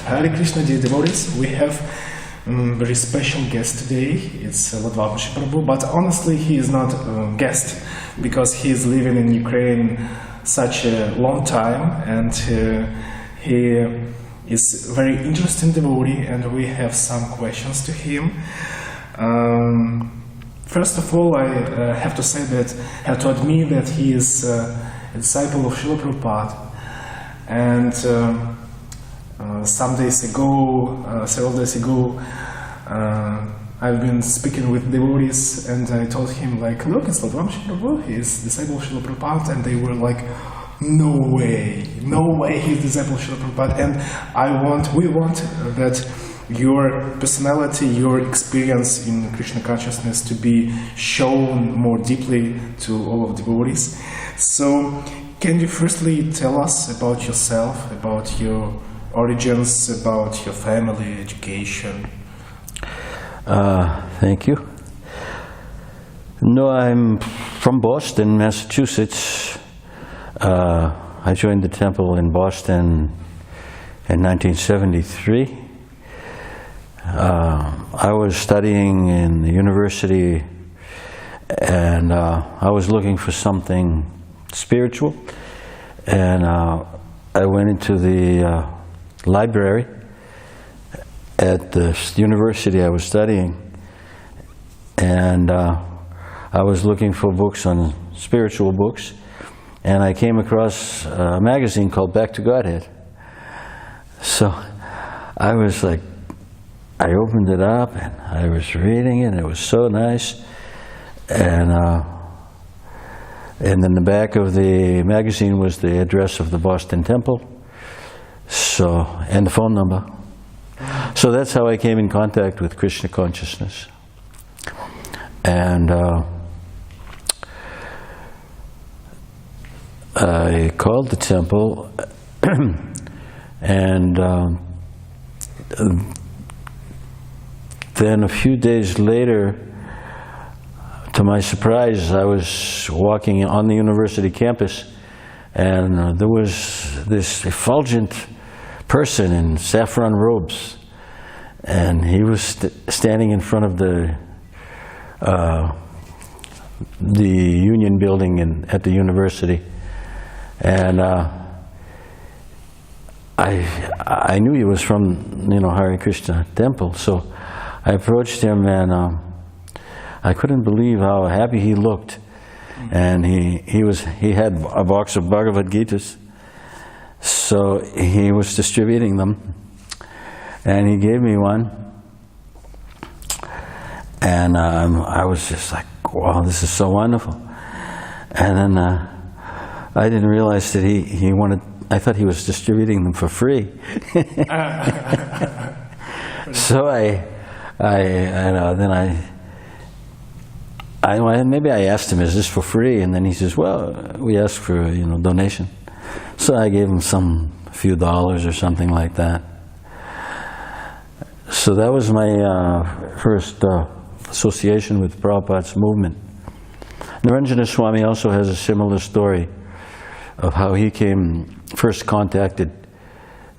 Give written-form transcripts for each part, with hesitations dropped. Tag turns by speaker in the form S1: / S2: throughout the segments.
S1: Hare Krishna, dear devotees. We have very special guest today. It's Ladvamsi Prabhu, but honestly he is not a guest because he is living in Ukraine such a long time, and he is very interesting devotee, and we have some questions to him. First of all, I have to admit that he is a disciple of Srila Prabhupada, and several days ago, I've been speaking with devotees, and I told him, like, look, it's Ladvamsi Prabhu, he is disciple of Srila Prabhupada, and they were like, no way he's disciple of Srila Prabhupada. And we want that your personality, your experience in Krishna consciousness to be shown more deeply to all of devotees. So, can you firstly tell us about yourself, about your origins, about your family, education?
S2: Thank you. No, I'm from Boston, Massachusetts. I joined the temple in Boston in 1973. I was studying in the university, and I was looking for something spiritual, and I went into the library at the university I was studying, and I was looking for books on spiritual books, and I came across a magazine called Back to Godhead. So I was like, I opened it up and I was reading it, and it was so nice. And in the back of the magazine was the address of the Boston Temple, and the phone number. So that's how I came in contact with Krsna Consciousness. And I called the temple, and then a few days later, to my surprise, I was walking on the university campus, and there was this effulgent person in saffron robes, and he was standing in front of the Union building at the university, and I knew he was from Hare Krishna temple, so I approached him, and I couldn't believe how happy he looked, and he had a box of Bhagavad Gitas, so he was distributing them, and he gave me one, and I was just like, wow, this is so wonderful. And then I didn't realize that he wanted, I thought he was distributing them for free. So maybe I asked him, is this for free? And then he says, well, we ask for donation. So I gave him a few dollars or something like that. So that was my first association with Prabhupada's movement. Niranjana Swami also has a similar story of how he first contacted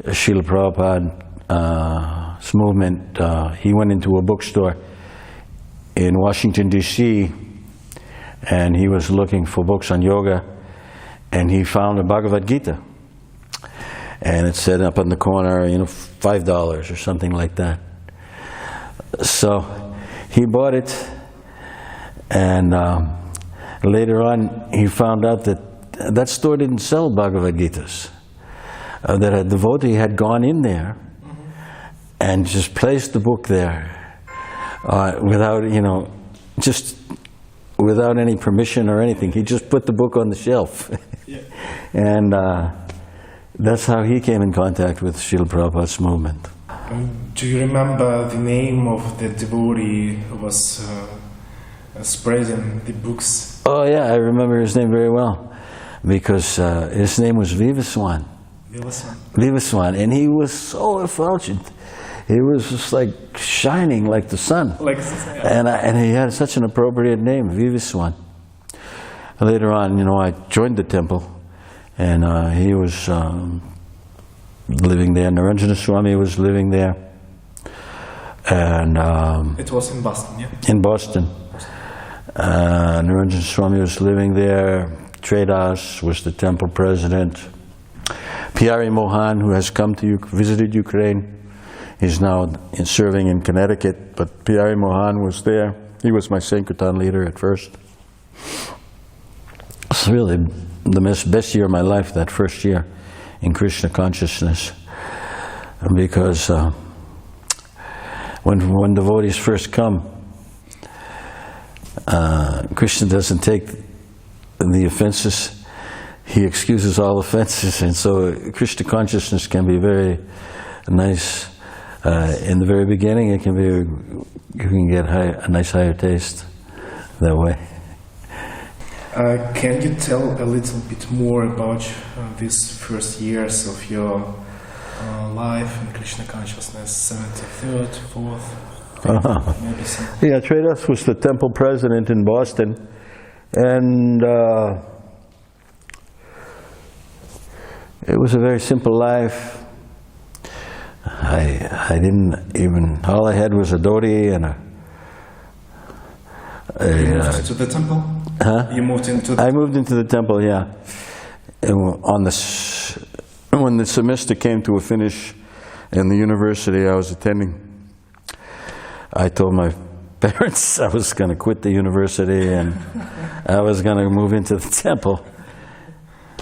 S2: Srila Prabhupada's movement. He went into a bookstore in Washington, D.C., and he was looking for books on yoga, and he found a Bhagavad Gita, and it said up on the corner, $5 or something like that. So he bought it, and later on he found out that store didn't sell Bhagavad Gitas, that a devotee had gone in there and just placed the book there without, just without any permission or anything. He just put the book on the shelf. Yeah. And that's how he came in contact with Srila Prabhupada's movement.
S1: Do you remember the name of the devotee who was spreading the books?
S2: Oh yeah, I remember his name very well, because his name was Vivaswan. Vivaswan, and he was so effulgent. He was just like shining like the sun. And he had such an appropriate name, Vivaswan. Later on, I joined the temple, and he was living there. Narendra Swami was living there. And
S1: it was in Boston, yeah?
S2: In Boston. Narendra Swami was living there. Tredas was the temple president. Pyari Mohan, who has come to visited Ukraine, he's now serving in Connecticut, but Pyari Mohan was there. He was my Sankirtan leader at first. It's really the best year of my life, that first year in Krsna Consciousness, because when devotees first come, Krishna doesn't take the offenses. He excuses all offenses, and so Krsna Consciousness can be very nice. In the very beginning, it can be, you can get a nice higher taste that way.
S1: Can you tell a little bit more about these first years of your life in Krsna Consciousness, 73rd, 4th, 5th, maybe some?
S2: Yeah, Tredas was the temple president in Boston, and it was a very simple life. I didn't even, all I had was a dhoti and
S1: You moved to the temple?
S2: Huh?
S1: You moved into the
S2: I moved into the temple, yeah. And when the semester came to a finish in the university I was attending, I told my parents I was going to quit the university and I was going to move into the temple.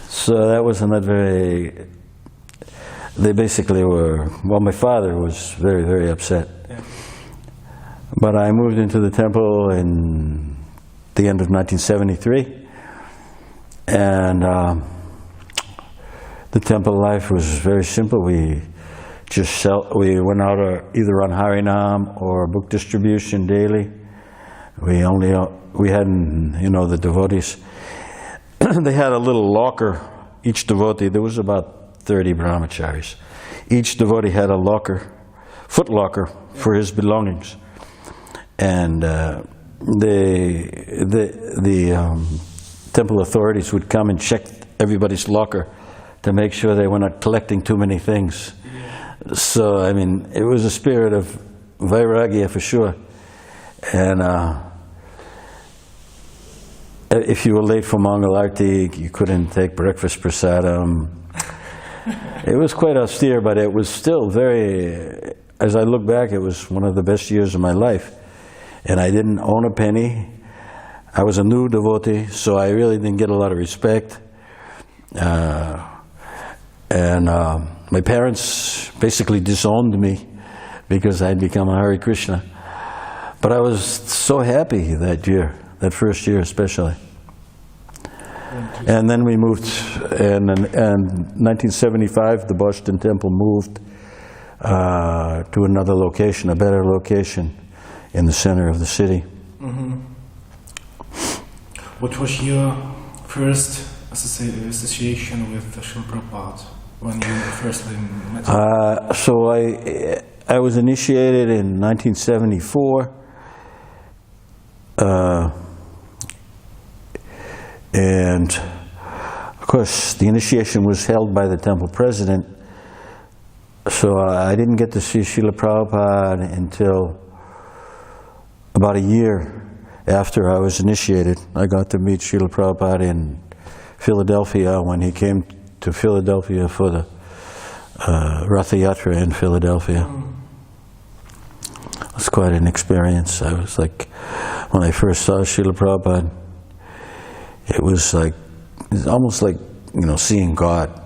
S2: So that wasn't that very... They basically were... Well, my father was very, very upset.
S1: Yeah.
S2: But I moved into the temple in the end of 1973, and the temple life was very simple. We went out either on Harinam or book distribution daily. We hadn't, the devotees. They had a little locker. Each devotee, there was about 30 brahmacharis. Each devotee had a locker, foot locker for his belongings. And the temple authorities would come and check everybody's locker to make sure they were not collecting too many things. Yeah. So, I mean, it was a spirit of vairagya for sure. And if you were late for Mangal Arti, you couldn't take breakfast prasadam. It was quite austere, but it was still very, as I look back, it was one of the best years of my life. And I didn't own a penny. I was a new devotee, so I really didn't get a lot of respect. My parents basically disowned me because I'd become a Hare Krishna. But I was so happy that year, that first year especially. And then we moved, and in 1975, the Boston Temple moved to another location, a better location, in the center of the city.
S1: Mm-hmm. What was your first association with Srila Prabhupada when you first met him?
S2: So I was initiated in 1974, and of course the initiation was held by the temple president, so I didn't get to see Srila Prabhupada until about a year after I was initiated. I got to meet Srila Prabhupada in Philadelphia when he came to Philadelphia for the Ratha Yatra in Philadelphia. It was quite an experience. I was like, when I first saw Srila Prabhupada, it was almost like, seeing God,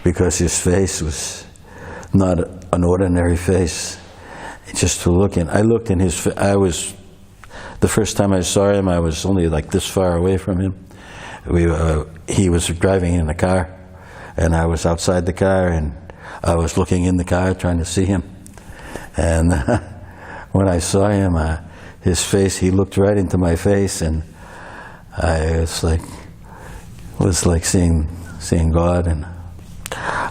S2: because his face was not an ordinary face. Just to look in, I looked in his face. The first time I saw him, I was only like this far away from him. He was driving in a car, and I was outside the car, and I was looking in the car trying to see him. And when I saw him, his face, he looked right into my face, and I was like seeing God, and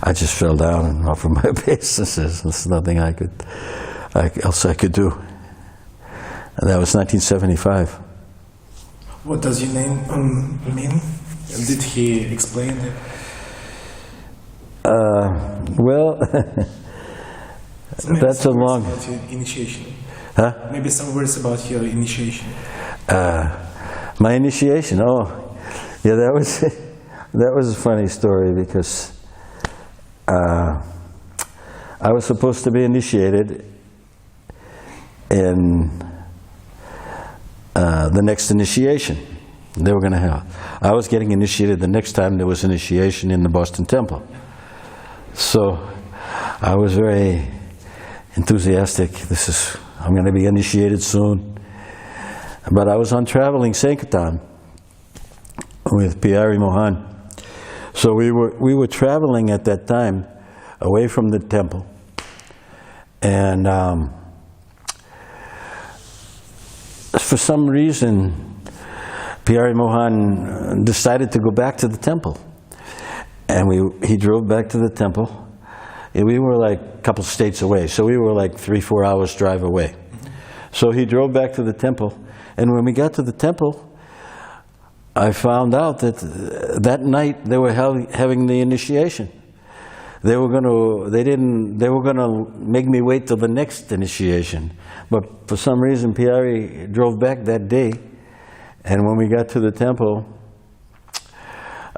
S2: I just fell down and off of my obeisances. There's nothing else I could do. And that was 1975.
S1: What does your name mean? Did he explain it?
S2: Well, that's a long...
S1: About your initiation.
S2: Huh?
S1: Maybe some words about your initiation.
S2: My initiation, oh, yeah, that was a funny story because I was supposed to be initiated in the next initiation they were going to have. I was getting initiated the next time there was initiation in the Boston Temple. So I was very enthusiastic. I'm going to be initiated soon. But I was on traveling Sankirtan with Pyari Mohan. So we were traveling at that time away from the temple. And for some reason, Pyari Mohan decided to go back to the temple. And he drove back to the temple. And we were like a couple states away, so we were like 3-4 hours drive away. So he drove back to the temple, and when we got to the temple, I found out that that night they were having the initiation. They were going to make me wait till the next initiation. But for some reason, Pyari drove back that day, and when we got to the temple,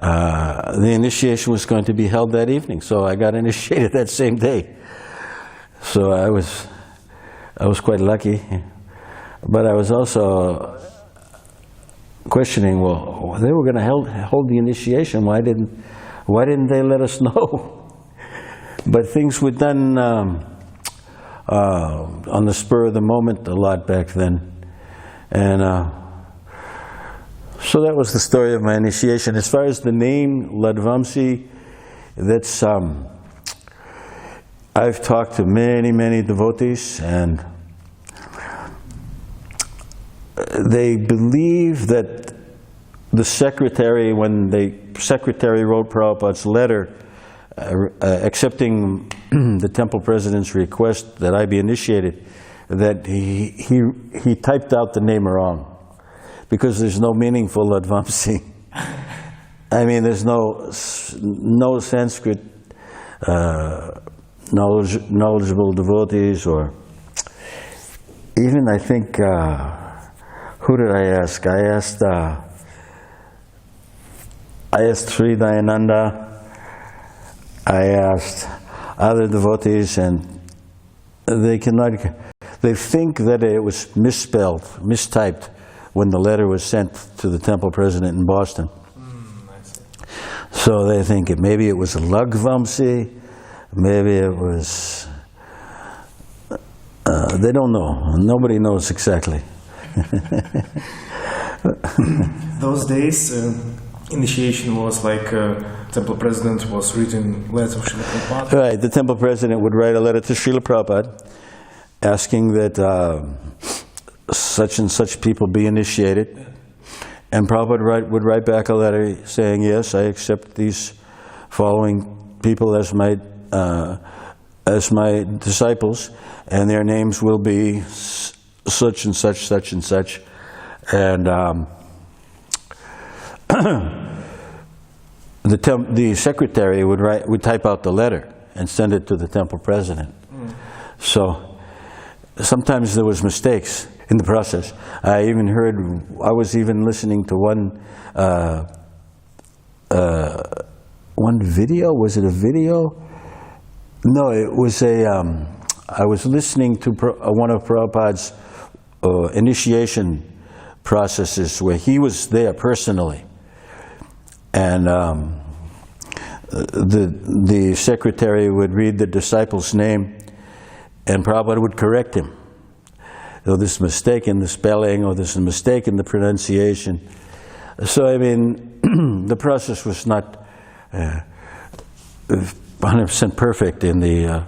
S2: the initiation was going to be held that evening, so I got initiated that same day. So I was quite lucky, but I was also questioning, well, they were going to hold the initiation. Why didn't they let us know? But things were done on the spur of the moment a lot back then, and so that was the story of my initiation. As far as the name Ladvamsi, that's I've talked to many devotees, and they believe that the secretary, when the secretary wrote Prabhupada's letter accepting the temple president's request that I be initiated, that he typed out the name wrong, because there's no meaningful Ladvamsi. I mean, there's no Sanskrit knowledgeable devotees, or even, I think, who did I ask? I asked Sri Dayananda, I asked other devotees, and they think that it was misspelled, mistyped, when the letter was sent to the temple president in Boston. So they think maybe it was Lagvamsi, maybe it was, they don't know. Nobody knows exactly.
S1: Those days, initiation was like temple president was reading letters of Srila Prabhupada.
S2: Right, the temple president would write a letter to Srila Prabhupada asking that such and such people be initiated, and Prabhupada would write back a letter saying, yes, I accept these following people as my disciples, and their names will be such and such, such and such, and the secretary would type out the letter and send it to the temple president. So sometimes there was mistakes in the process. I was even listening to one video. Was it a video? No, it was I was listening to one of Prabhupada's initiation processes where he was there personally, and the secretary would read the disciple's name, and Prabhupada would correct him. So this mistake in the spelling, or this mistake in the pronunciation. So I mean, the process was not 100% perfect in the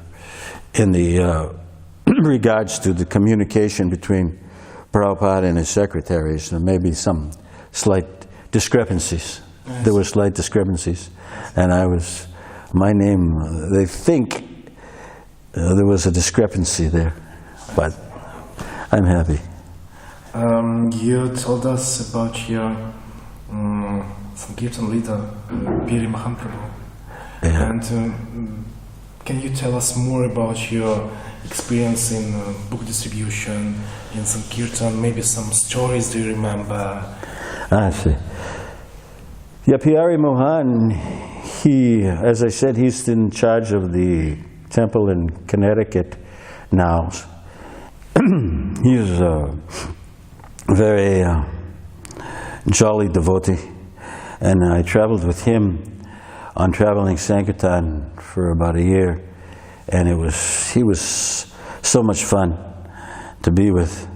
S2: regards to the communication between Prabhupada and his secretaries. There may be some slight discrepancies. Nice. There were slight discrepancies, and my name, they think there was a discrepancy there, but I'm happy.
S1: You told us about your Sankirtan leader, Pyari Mohan Prabhu.
S2: Yeah.
S1: And Can you tell us more about your experience in book distribution, in Sankirtan, maybe some stories do you remember?
S2: I see. Yeah, Pyari Mohan, he, as I said, he's in charge of the temple in Connecticut now. He's a very jolly devotee, and I traveled with him on traveling Sankirtan for about a year, and he was so much fun to be with.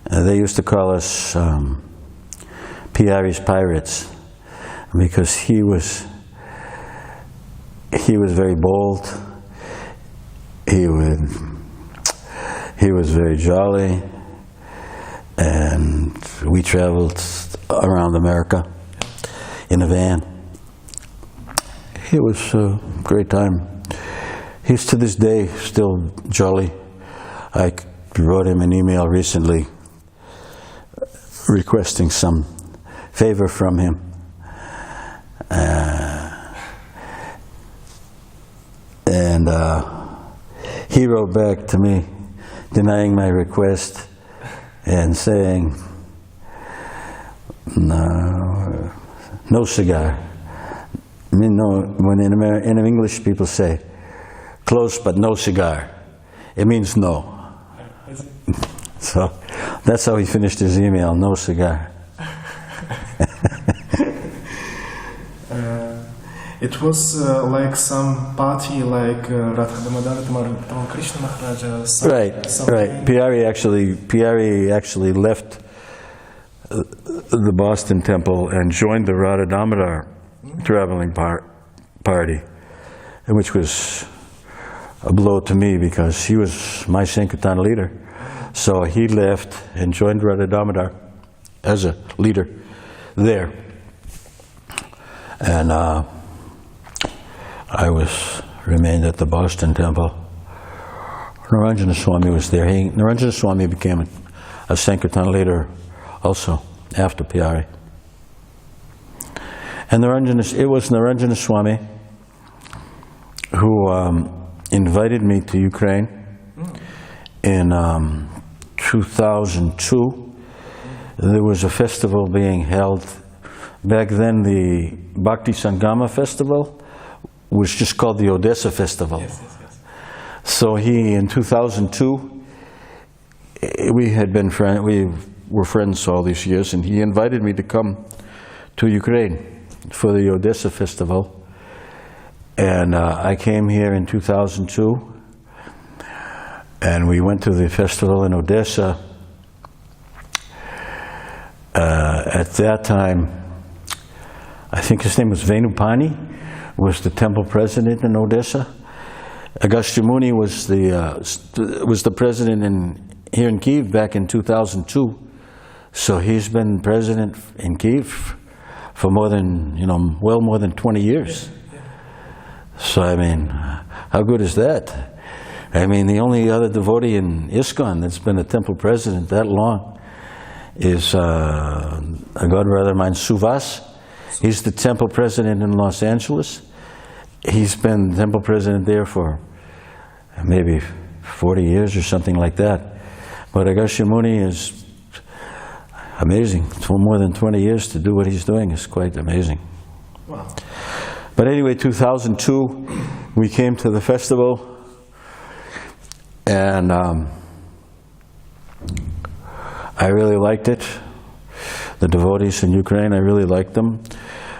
S2: They used to call us Pyari's Pirates, because he was very bold. He was very jolly, and we traveled around America in a van. It was a great time. He's to this day still jolly. I wrote him an email recently requesting some favor from him. And he wrote back to me denying my request and saying, no cigar. I mean, no, when in English people say, close but no cigar, it means no. So that's how he finished his email, no cigar.
S1: It was like some party, like Radha Damodar Krishna Maharaja.
S2: Right. Pyari actually left the Boston temple and joined the Radha Damodar traveling party, which was a blow to me because he was my Sankirtan leader. So he left and joined Radha Damodar as a leader there. And I remained at the Boston temple. Naranjana Swami was there. Naranjana Swami became a Sankirtan leader also after Pyari. And it was Naranjana Swami who invited me to Ukraine in 2002. There was a festival being held. Back then the Bhakti Sangama festival was just called the Odessa Festival. Yes. So in 2002, we were friends all these years, and he invited me to come to Ukraine for the Odessa Festival. And I came here in 2002, and we went to the festival in Odessa. At that time, I think his name was Venupani, was the temple president in Odessa. Agastya Muni was the president here in Kyiv back in 2002. So he's been president in Kyiv for more than 20 years. So I mean, how good is that? I mean, the only other devotee in ISKCON that's been a temple president that long is a god brother of mine, Suvas. He's the temple president in Los Angeles. He's been temple president there for maybe 40 years or something like that. But Agastya Muni is amazing. For more than 20 years to do what he's doing is quite amazing.
S1: Wow.
S2: But anyway, 2002, we came to the festival, and I really liked it. The devotees in Ukraine, I really liked them.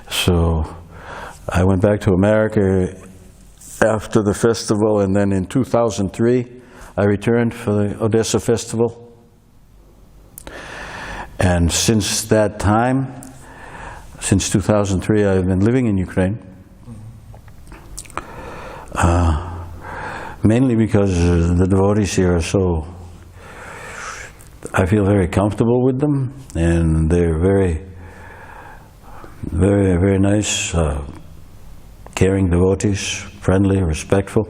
S2: So I went back to America after the festival, and then in 2003, I returned for the Odessa Festival. And since that time, since 2003, I've been living in Ukraine. Mainly because the devotees here are I feel very comfortable with them, and they're very, very, very nice, caring devotees, friendly, respectful.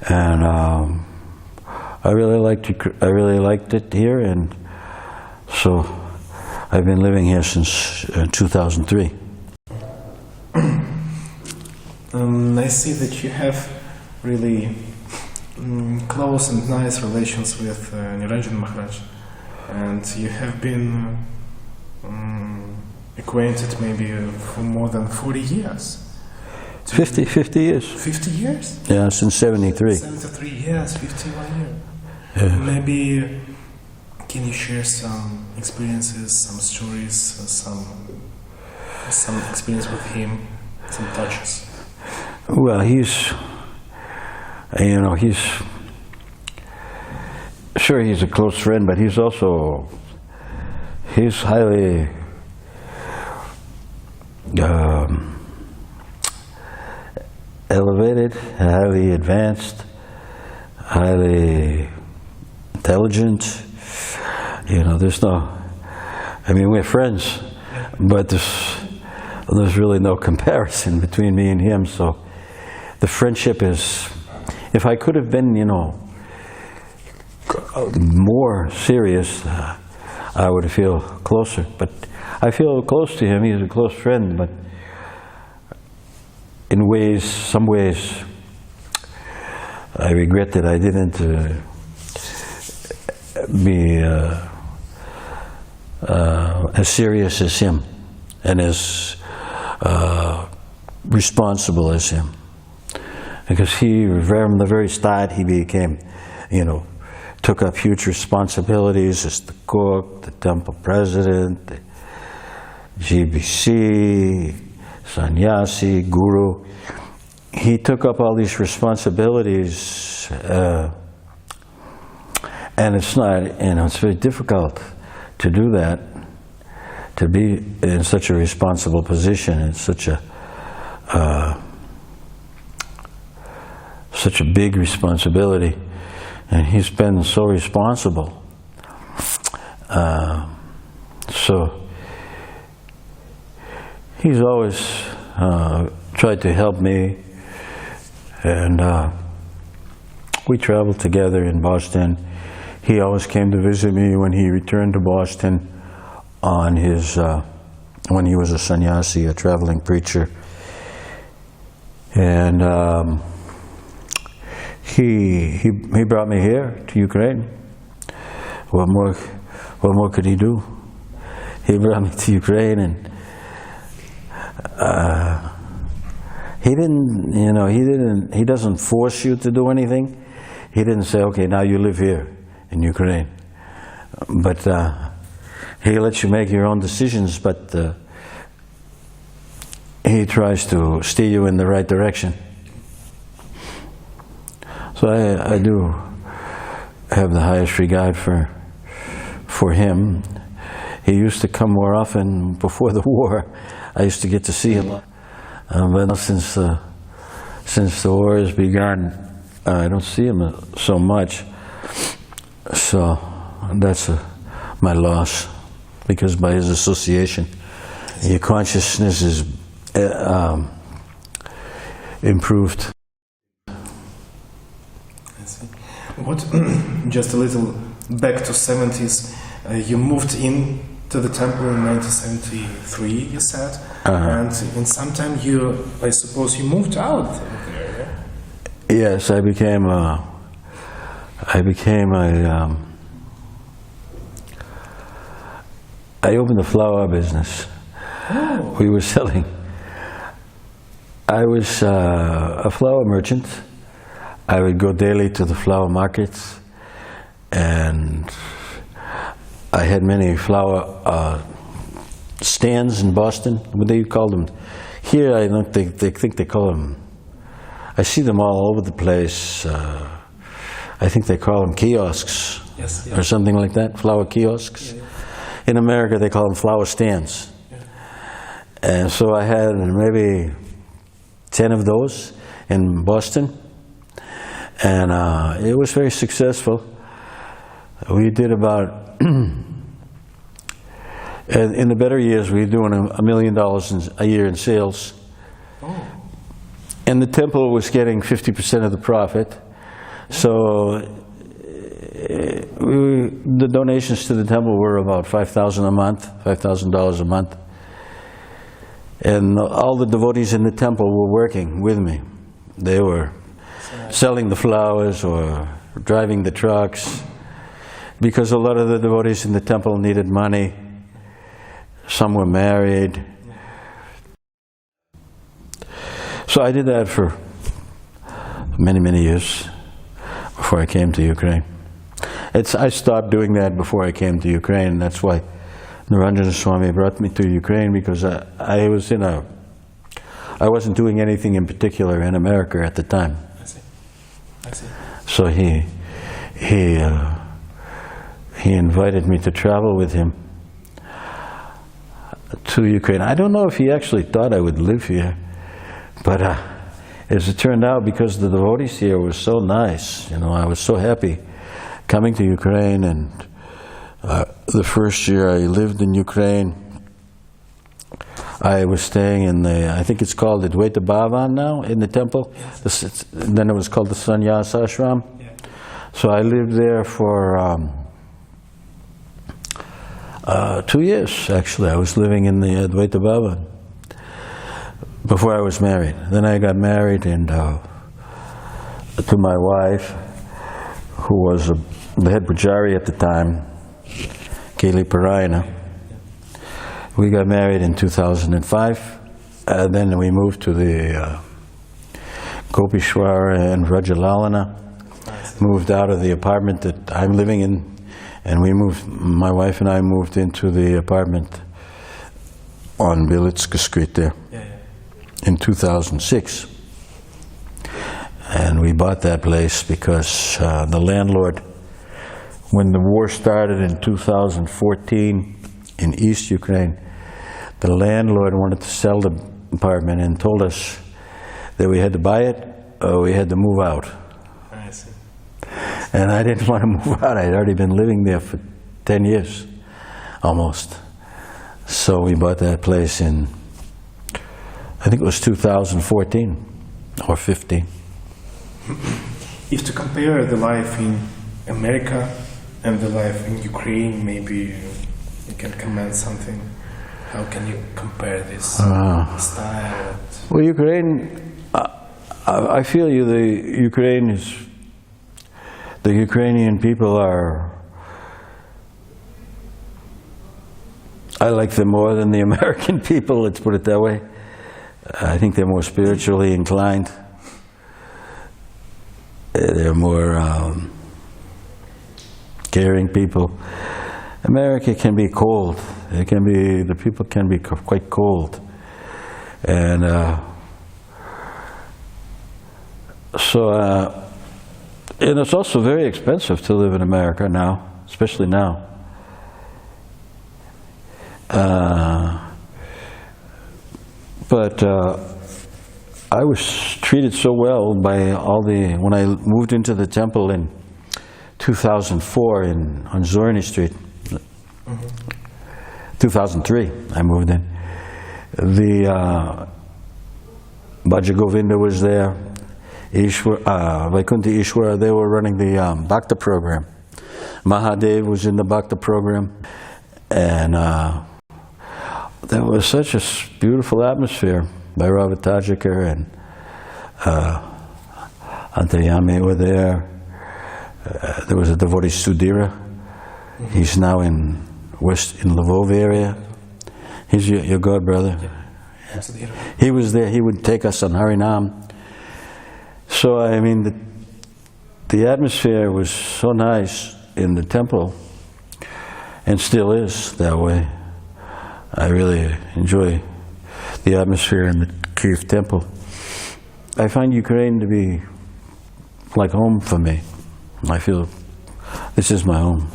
S2: And I really liked it here, and so I've been living here since 2003.
S1: I see that you have really close and nice relations with Niranjan Maharaj, and you have been acquainted maybe for more than 40 years.
S2: 50 years.
S1: 50 years?
S2: Yeah, since 73.
S1: 73 years, 51 years.
S2: Yeah.
S1: Maybe can you share some experiences, some stories, some experience with him, some touches?
S2: Well, he's a close friend, but he's highly elevated, highly advanced, highly intelligent. We're friends, but there's really no comparison between me and him. So the friendship is, if I could have been, more serious, I would feel closer. But I feel close to him. He's a close friend, but in some ways, I regret that I didn't be as serious as him and as responsible as him. Because from the very start, he became, took up huge responsibilities as the cook, the temple president, the GBC, sannyasi, guru. He took up all these responsibilities, and it's very difficult to do that, to be in such a responsible position, in such a big responsibility, and he's been so responsible. So he's always tried to help me, and we traveled together in Boston. He always came to visit me when he returned to Boston on his when he was a sannyasi, a traveling preacher, and he brought me here to Ukraine. What more could he do? He brought me to Ukraine, and he doesn't force you to do anything. He didn't say, okay, now you live here in Ukraine. But he lets you make your own decisions, but he tries to steer you in the right direction. So I do have the highest regard for him. He used to come more often before the war. I used to get to see him. But since the war has begun, I don't see him so much. So that's my loss, because by his association, your consciousness is improved.
S1: I see. What? Just a little back to 70s. You moved in to the temple in 1973. You said, and in some time I suppose you moved out of there. Yeah?
S2: Yes, I became a. I opened a flower business.
S1: Oh.
S2: We were selling. I was a flower merchant. I would go daily to the flower markets, and I had many flower stands in Boston. What do you call them? Here, I don't think they call them. I see them all over the place. I think they call them kiosks,
S1: yes,
S2: or something like that. Flower kiosks.
S1: Yeah, yeah.
S2: In America, they call them flower stands.
S1: Yeah.
S2: And so I had maybe 10 of those in Boston, and it was very successful. We did about, in the better years, we were doing $1 million a year in sales.
S1: Oh.
S2: And the temple was getting 50% of the profit. So the donations to the temple were about $5,000 a month, $5,000 a month. And all the devotees in the temple were working with me. They were selling the flowers or driving the trucks, because a lot of the devotees in the temple needed money. Some were married. So I did that for many, many years before I came to Ukraine. I stopped doing that before I came to Ukraine, and that's why Niranjana Swami brought me to Ukraine, because I wasn't doing anything in particular in America at the time.
S1: I see.
S2: So he invited me to travel with him to Ukraine. I don't know if he actually thought I would live here, but as it turned out, because the devotees here were so nice, I was so happy coming to Ukraine. And the first year I lived in Ukraine, I was staying in I think it's called the Vedagarbha now, in the temple.
S1: Yes.
S2: Then it was called the Sannyas Ashram.
S1: Yeah.
S2: So I lived there for 2 years, actually. I was living in the Advaita Bhavan before I was married. Then I got married and to my wife, who was the head pujari at the time, Kyiv Parayana. We got married in 2005. Then we moved to the Gopishwara and Vrajalalana. Moved out of the apartment that I'm living in, and my wife and I moved into the apartment on Belitska Street there in 2006. And we bought that place because the landlord, when the war started in 2014 in East Ukraine, the landlord wanted to sell the apartment and told us that we had to buy it or we had to move out.
S1: I see.
S2: And I didn't want to move out. I'd already been living there for 10 years, almost. So we bought that place in, I think it was 2014 or 15.
S1: If to compare the life in America and the life in Ukraine, maybe you can comment something. How can you compare this style?
S2: Well, Ukraine, I feel the Ukrainian people I like them more than the American people, let's put it that way. I think they're more spiritually inclined. They're more caring people. America can be cold. The people can be quite cold. And and it's also very expensive to live in America now, especially now. But I was treated so well by when I moved into the temple in 2004 on Zorny Street. 2003 I moved in. The Bhaja Govinda was there, Vaikuntha Ishwara, they were running the Bhakta program. Mahadev was in the Bhakta program, and there was such a beautiful atmosphere. Bhairava Tajikar and Antaryami were there. There was a devotee, Sudhira. He's now in Lvov area. He's your god brother.
S1: Yeah.
S2: He was there. He would take us on Harinam. So I mean, the atmosphere was so nice in the temple, and still is that way. I really enjoy the atmosphere in the Kyiv temple. I find Ukraine to be like home for me. I feel this is my home.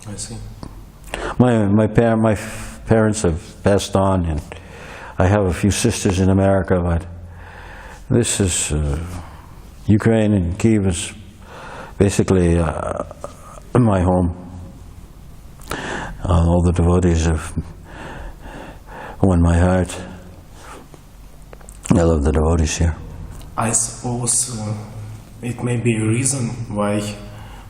S1: I see.
S2: My parents have passed on, and I have a few sisters in America, but this is Ukraine, and Kyiv is basically my home. All the devotees have won my heart. I love the devotees here.
S1: I suppose it may be a reason why,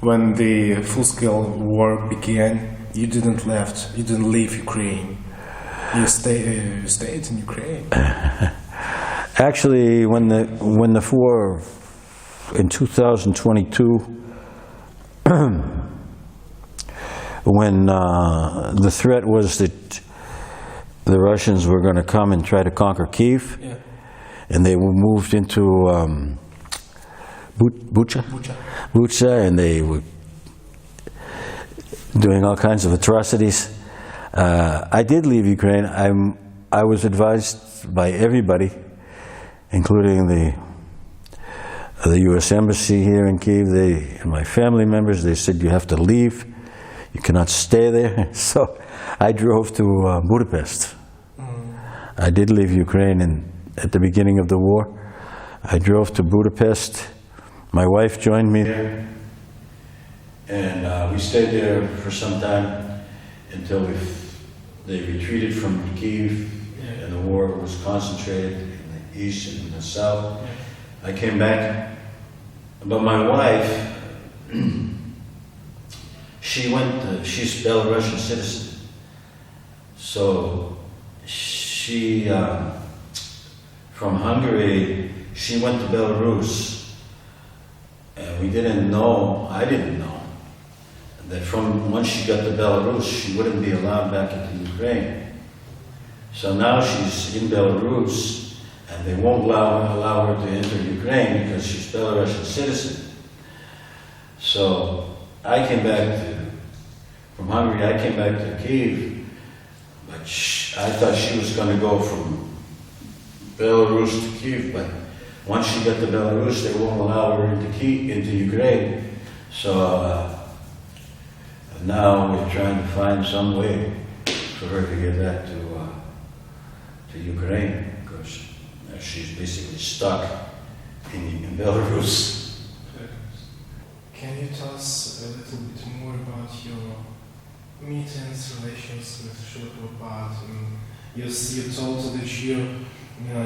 S1: when the full-scale war began, you didn't leave Ukraine. You stayed in Ukraine?
S2: Actually, when the war in 2022, when the threat was that the Russians were going to come and try to conquer Kyiv,
S1: Yeah.
S2: and they were moved into Bucha, and they were doing all kinds of atrocities. I did leave Ukraine. I was advised by everybody, including the U.S. Embassy here in Kyiv, and my family members. They said, you have to leave. You cannot stay there. So I drove to Budapest. I did leave Ukraine at the beginning of the war. I drove to Budapest. My wife joined me there. And we stayed there for some time until they retreated from Kyiv, and the war was concentrated in the east and the south. I came back, but my wife, she's Belarusian citizen, so she, from Hungary, she went to Belarus, and we didn't know, I didn't know, that once she got to Belarus, she wouldn't be allowed back into Ukraine. So now she's in Belarus, and they won't allow her to enter Ukraine because she's Belarusian citizen. So I came back from Hungary, I came back to Kyiv, but I thought she was going to go from Belarus to Kyiv, but once she got to Belarus, they won't allow her into Ukraine. So now we're trying to find some way for her to get back to Ukraine, because she's basically stuck in Belarus.
S1: Can you tell us a little bit more about your meetings, relations with Srila Prabhupada? You told that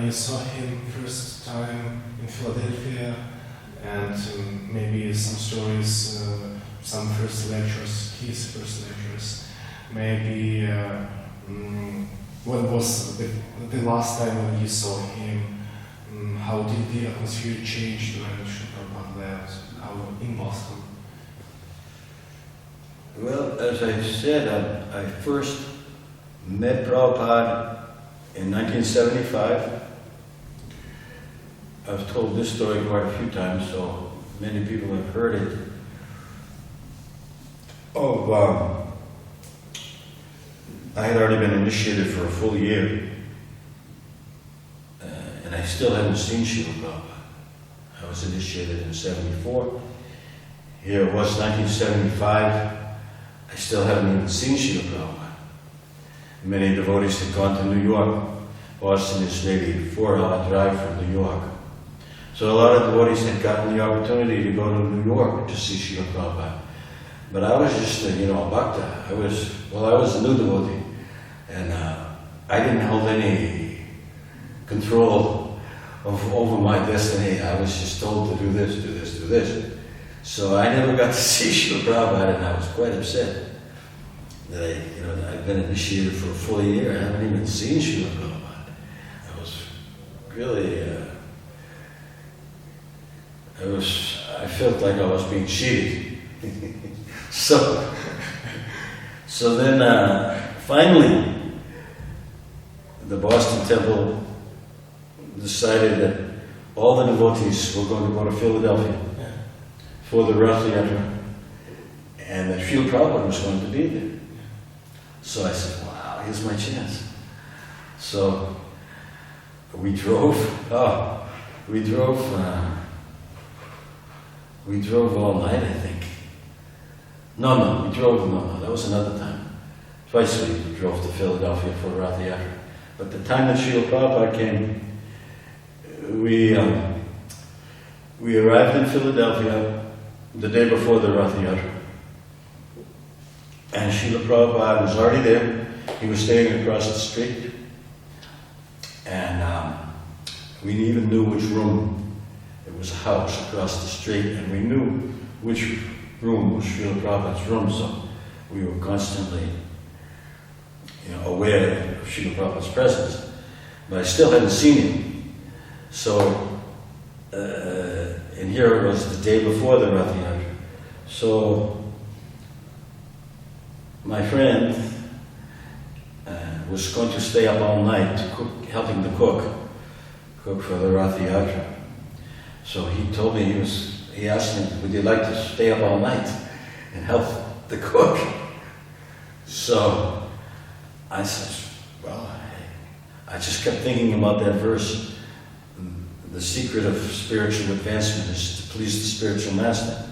S1: you saw him first time in Philadelphia, and maybe some stories, some first lectures, his first lectures. Maybe when was the last time when you saw him? How did the atmosphere change when Srila Prabhupada left? How in Boston?
S2: Well, as I said, I first met Prabhupada in 1975. I've told this story quite a few times, so many people have heard it. I had already been initiated for a full year, and I still hadn't seen Srila Prabhupada. I was initiated in 74. Here it was 1975. I still haven't even seen Srila Prabhupada. Many devotees had gone to New York. Boston is maybe a 4-hour drive from New York. So a lot of devotees had gotten the opportunity to go to New York to see Srila Prabhupada. But I was just a bhakta. I was a new devotee. And I didn't hold any control over my destiny. I was just told to do this, do this, do this. So I never got to see Srila Prabhupada, and I was quite upset that I'd been initiated for a full year. I haven't even seen Srila Prabhupada. I was really, I felt like I was being cheated. So then finally, the Boston Temple decided that all the devotees were going to go to Philadelphia for the Rath Yatra, and that Srila Prabhupada was going to be there. So I said, wow, here's my chance. So we drove all night, I think. No, that was another time. Twice we drove to Philadelphia for Rath Yatra. But the time that Srila Prabhupada came, we arrived in Philadelphia the day before the Rath Yatra. And Srila Prabhupada was already there. He was staying across the street. And we even knew which room. It was a house across the street, and we knew which room was Srila Prabhupada's room, so we were constantly, aware of Srila Prabhupada's presence, but I still hadn't seen him. So, and here it was the day before the Rath Yatra. So, my friend was going to stay up all night to cook, helping the cook for the Rath Yatra. So he told me, he asked me, would you like to stay up all night and help the cook? So I said, well, I just kept thinking about that verse. The secret of spiritual advancement is to please the spiritual master.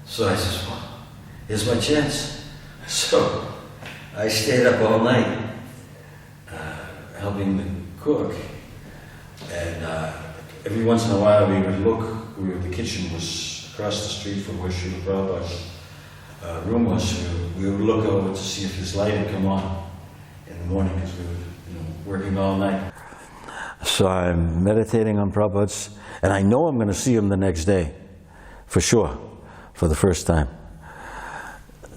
S2: So I said, well, here's my chance. So I stayed up all night helping the cook. And every once in a while we would look where the kitchen was across the street from where Srila Prabhupada's room was. So we would look over to see if his light had come on in the morning, because we were working all night. So I'm meditating on Prabhupada's, and I know I'm going to see him the next day, for sure, for the first time.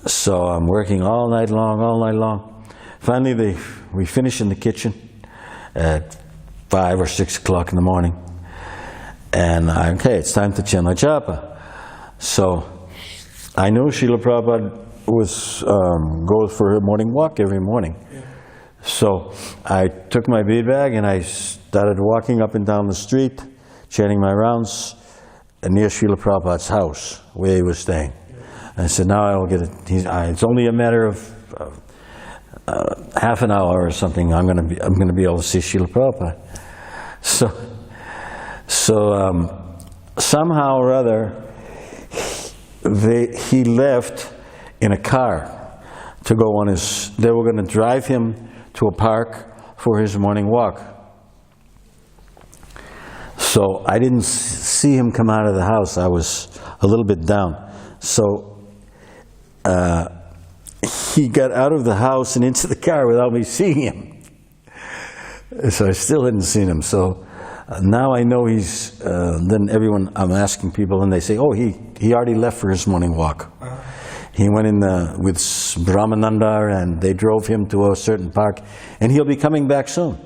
S2: So I'm working all night long. Finally, we finish in the kitchen at 5 or 6 o'clock in the morning. And okay, it's time to chant my japa. So I knew Srila Prabhupada goes for her morning walk every morning. Yeah. So I took my bead bag and I started walking up and down the street, chanting my rounds near Srila Prabhupada's house, where he was staying. Yeah. I said, now I will get it. It's only a matter of half an hour or something. I'm going to be able to see Srila Prabhupada. So somehow or other, he left in a car to go on his. They were going to drive him to a park for his morning walk. So I didn't see him come out of the house. I was a little bit down. So he got out of the house and into the car without me seeing him. So I still hadn't seen him. So now I know he's, then I'm asking people and they say, oh, he already left for his morning walk. He went in with Brahmananda and they drove him to a certain park and he'll be coming back soon.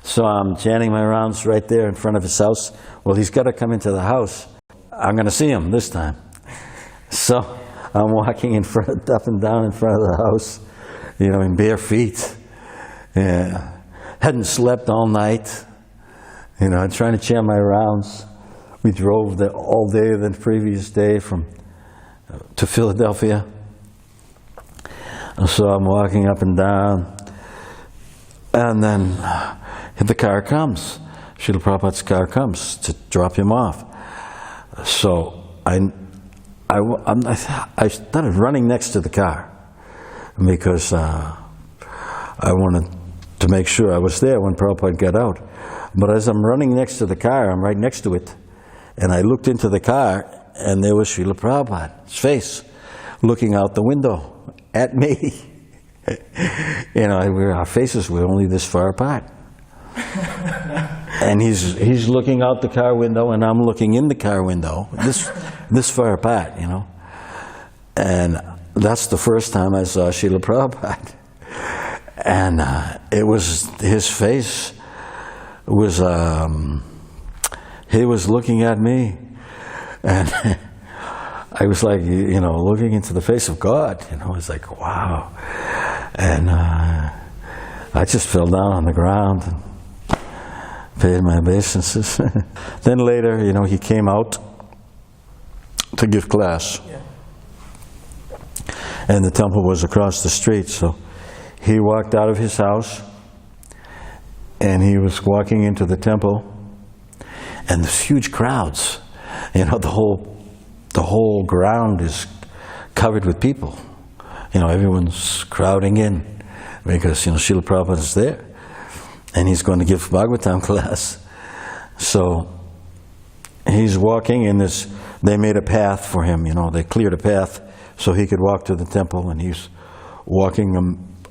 S2: So I'm chanting my rounds right there in front of his house. Well, he's got to come into the house. I'm going to see him this time. So I'm walking up and down in front of the house, in bare feet. Yeah. Hadn't slept all night, trying to chant my rounds. We drove all day the previous day to Philadelphia. And so I'm walking up and down, and then the car comes. Srila Prabhupada's car comes to drop him off. So I started running next to the car because I wanted to make sure I was there when Prabhupada got out. But as I'm running next to the car, I'm right next to it, and I looked into the car, and there was Srila Prabhupada's face looking out the window at me. Our faces were only this far apart. And he's looking out the car window, and I'm looking in the car window, this far apart, And that's the first time I saw Srila Prabhupada. And his face was, he was looking at me. And I was like, looking into the face of God. I was like, wow. And I just fell down on the ground and paid my obeisances. Then later, he came out to give class. Yeah. And the temple was across the street, so he walked out of his house and he was walking into the temple, and there's huge crowds. The whole ground is covered with people. Everyone's crowding in because, Srila Prabhupada is there and he's going to give Bhagavatam class. So he's walking in this, they made a path for him, they cleared a path so he could walk to the temple, and he's walking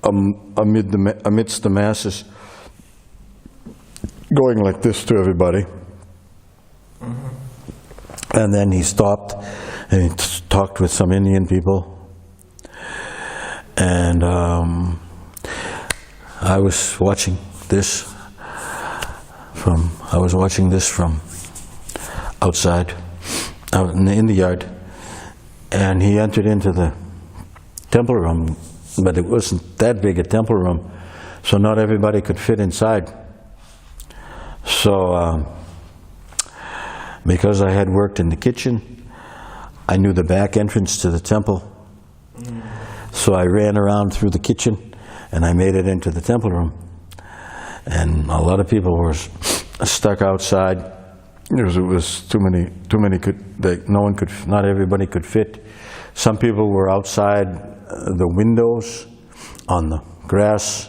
S2: amidst the masses, going like this to everybody. Mm-hmm. And then he stopped and he talked with some Indian people. And I was watching this from outside, out in the yard, and he entered into the temple room, but it wasn't that big a temple room, so not everybody could fit inside. So, because I had worked in the kitchen, I knew the back entrance to the temple. So I ran around through the kitchen and I made it into the temple room. And a lot of people were stuck outside. It was too many not everybody could fit. Some people were outside the windows on the grass,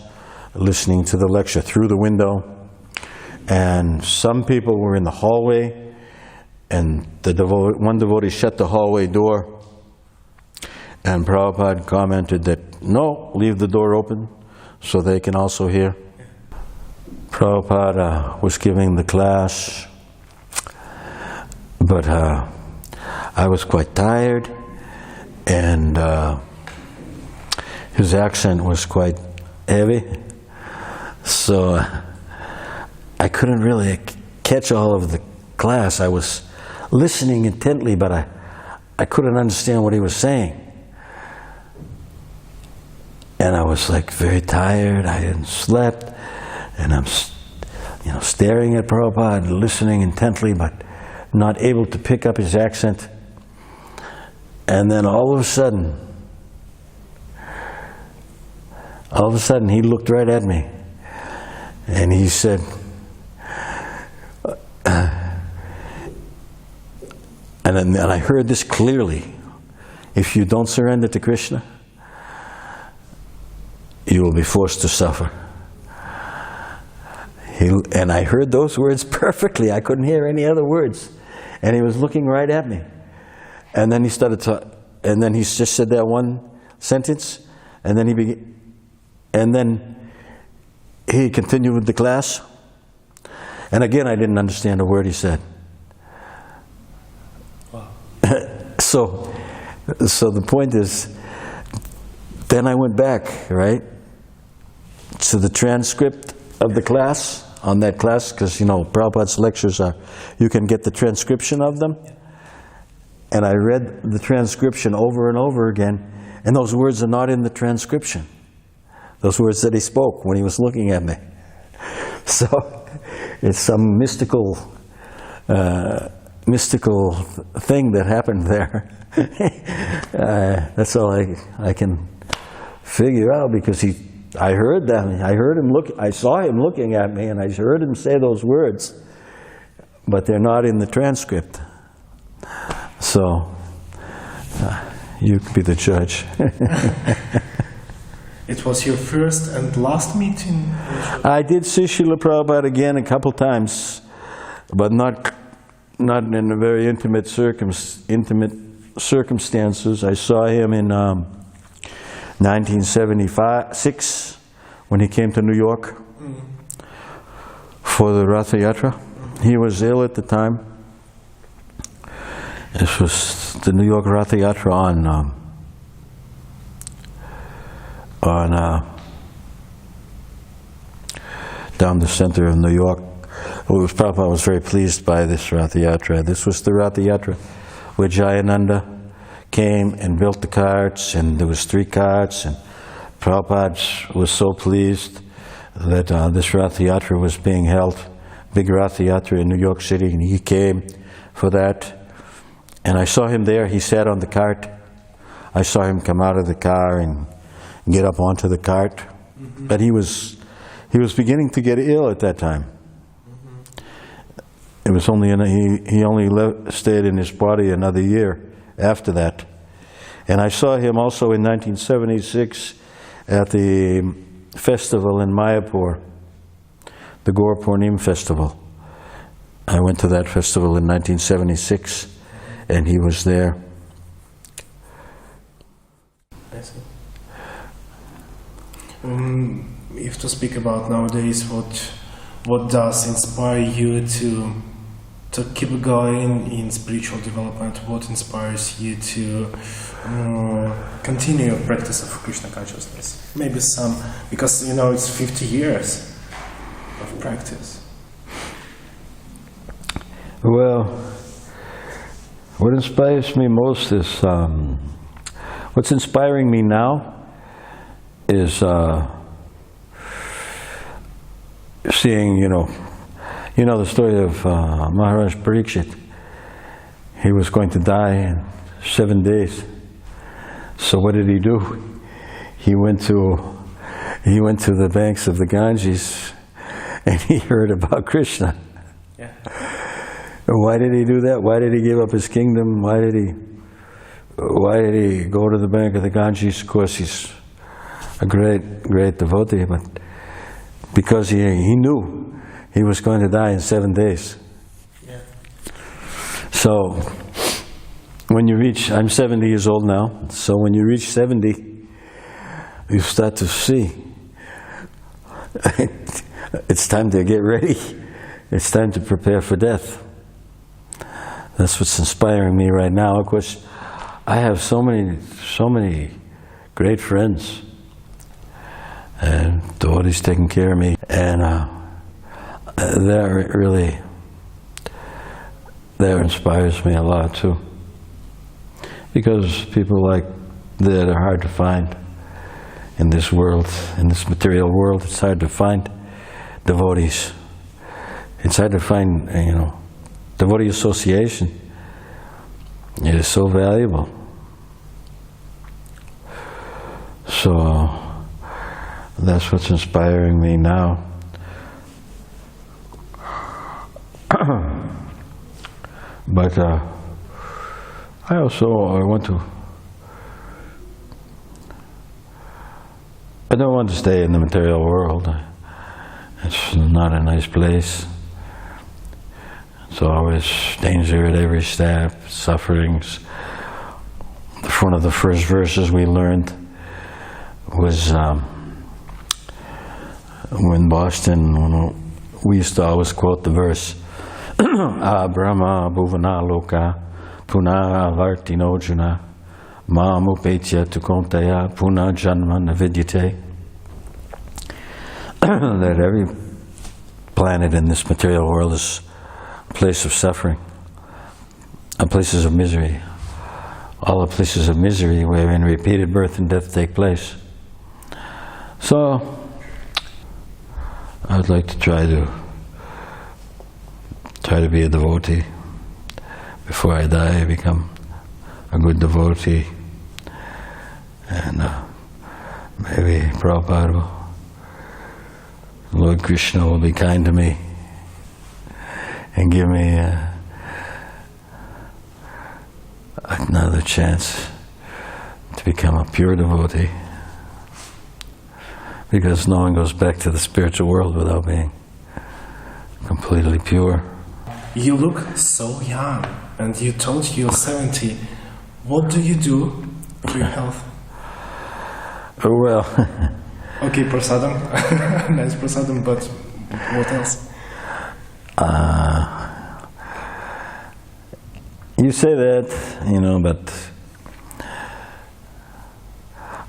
S2: listening to the lecture through the window. And some people were in the hallway, and one devotee shut the hallway door, and Prabhupada commented that, no, leave the door open so they can also hear. Prabhupada was giving the class, but I was quite tired, and his accent was quite heavy, so I couldn't really catch all of the class. I was listening intently, but I couldn't understand what he was saying. And I was like very tired. I hadn't slept, and I'm, staring at Prabhupada, listening intently, but not able to pick up his accent. And then all of a sudden, he looked right at me, and he said, and I heard this clearly, if you don't surrender to Krishna, you will be forced to suffer. And I heard those words perfectly. I couldn't hear any other words. And he was looking right at me. And then he started to, and then he just said that one sentence, and then he continued with the class. And again, I didn't understand a word he said. Wow. So the point is, then I went back, right, to the transcript of the class, on that class, because, Prabhupada's lectures you can get the transcription of them. And I read the transcription over and over again, and those words are not in the transcription. Those words that he spoke when he was looking at me. So it's some mystical thing that happened there. That's all I can figure out, because I saw him looking at me, and I heard him say those words, but they're not in the transcript. So you be the judge.
S1: It was your first and last meeting?
S2: I did see Srila Prabhupada again a couple times, but not in a very intimate circumstances. I saw him in 1976 when he came to New York for the Ratha Yatra. He was ill at the time. This was the New York Ratha Yatra down the center of New York. Prabhupada was very pleased by this Ratha Yatra. This was the Ratha Yatra where Jayananda came and built the carts, and there was 3 carts, and Prabhupada was so pleased that this Ratha Yatra was being held, big Ratha Yatra in New York City, and he came for that. And I saw him there. He sat on the cart. I saw him come out of the car and get up onto the cart. Mm-hmm. But he was beginning to get ill at that time. Mm-hmm. It was only he only stayed in his body another year after that. And I saw him also in 1976 at the festival in Mayapur, the Gaur Purnim festival. I went to that festival in 1976, and he was there.
S1: I see. If to speak about nowadays, what does inspire you to to keep going in spiritual development? What inspires you to continue your practice of Krishna consciousness? Maybe some, because it's 50 years of practice.
S2: Well, what inspires me most is, what's inspiring me now is seeing, the story of Maharaj Parikshit. He was going to die in 7 days. So what did he do? He went to the banks of the Ganges and he heard about Krishna.
S1: Yeah.
S2: And why did he do that? Why did he give up his kingdom? Why did he go to the bank of the Ganges? Of course, he's a great devotee, but because he knew he was going to die in 7 days.
S1: Yeah.
S2: So, when you reach, I'm 70 years old now, so when you reach 70, you start to see, it's time to get ready. It's time to prepare for death. That's what's inspiring me right now. Of course, I have so many great friends and devotees taking care of me, and that inspires me a lot too. Because people like that are hard to find in this world, in this material world. It's hard to find devotees. It's hard to find, devotee association. It is so valuable. So that's what's inspiring me now. But I don't want to stay in the material world. It's not a nice place. It's always danger at every step, sufferings. One of the first verses we learned was when Boston, we used to always quote the verse, Brahma bhuvana loka puna vartino juna mam upetya tukontaya puna janma navidyate. That every planet in this material world is a place of suffering, places of misery. All the places of misery wherein repeated birth and death take place. So, I'd like to try to be a devotee. Before I die, I become a good devotee. And maybe Prabhupada Lord Krishna will be kind to me and give me another chance to become a pure devotee. Because no one goes back to the spiritual world without being completely pure.
S1: You look so young, and you told you're 70. What do you do for your health?
S2: Well...
S1: Okay, prasadam. Nice prasadam, but what else?
S2: You say that, but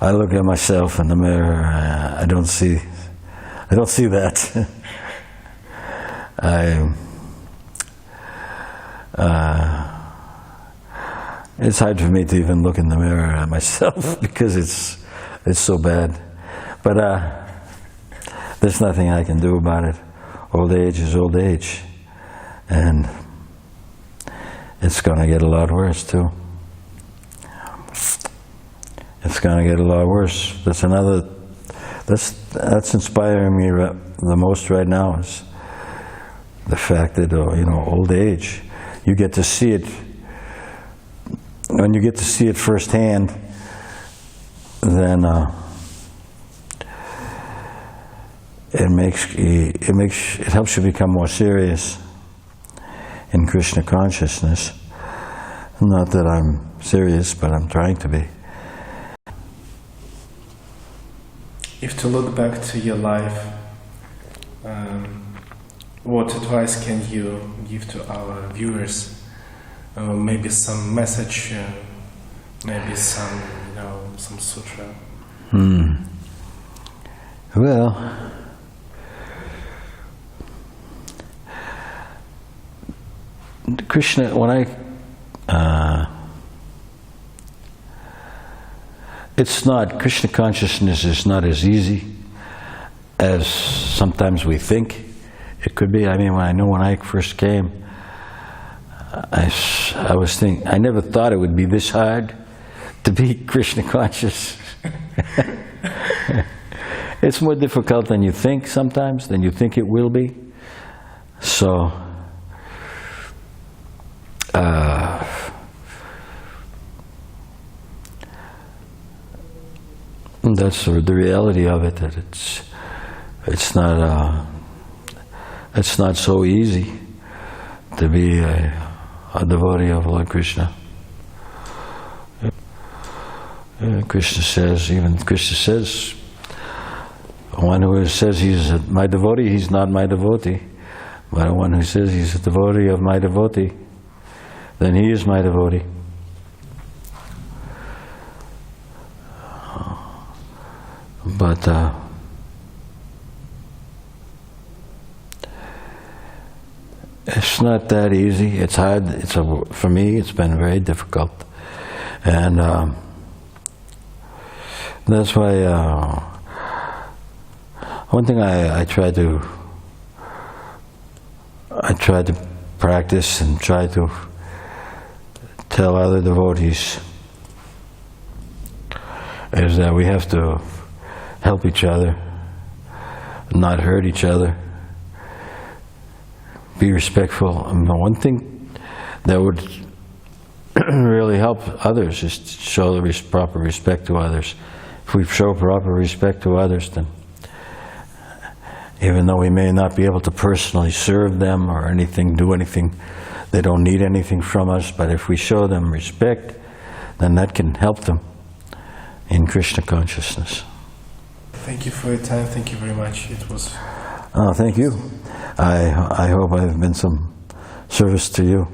S2: I look at myself in the mirror, I don't see that. It's hard for me to even look in the mirror at myself because it's so bad. But there's nothing I can do about it. Old age is old age, and it's going to get a lot worse too. It's going to get a lot worse. That's inspiring me the most right now is the fact that old age, you get to see it. When you get to see it firsthand, then it helps you become more serious in Krishna consciousness. Not that I'm serious, but I'm trying to be.
S1: If to look back to your life, what advice can you give to our viewers? Maybe some message, maybe some, some sutra.
S2: Well, Krishna, Krishna consciousness is not as easy as sometimes we think it could be. I mean, when I first came, I was thinking, I never thought it would be this hard to be Krishna conscious. It's more difficult than you think sometimes, than you think it will be. So, that's the reality of it, that it's not so easy to be a devotee of Lord Krishna. Krishna says, one who says he's my devotee, he's not my devotee. But one who says he's a devotee of my devotee, then he is my devotee. But it's not that easy. It's hard. For me, it's been very difficult, and that's why one thing I try to practice and try to tell other devotees is that we have to help each other, not hurt each other, be respectful. And one thing that would really help others is to show the proper respect to others. If we show proper respect to others, then even though we may not be able to personally serve them or do anything, they don't need anything from us, but if we show them respect, then that can help them in Krishna consciousness.
S1: Thank you for your time. Thank you very much. It was...
S2: Oh, thank you. I hope I've been some service to you.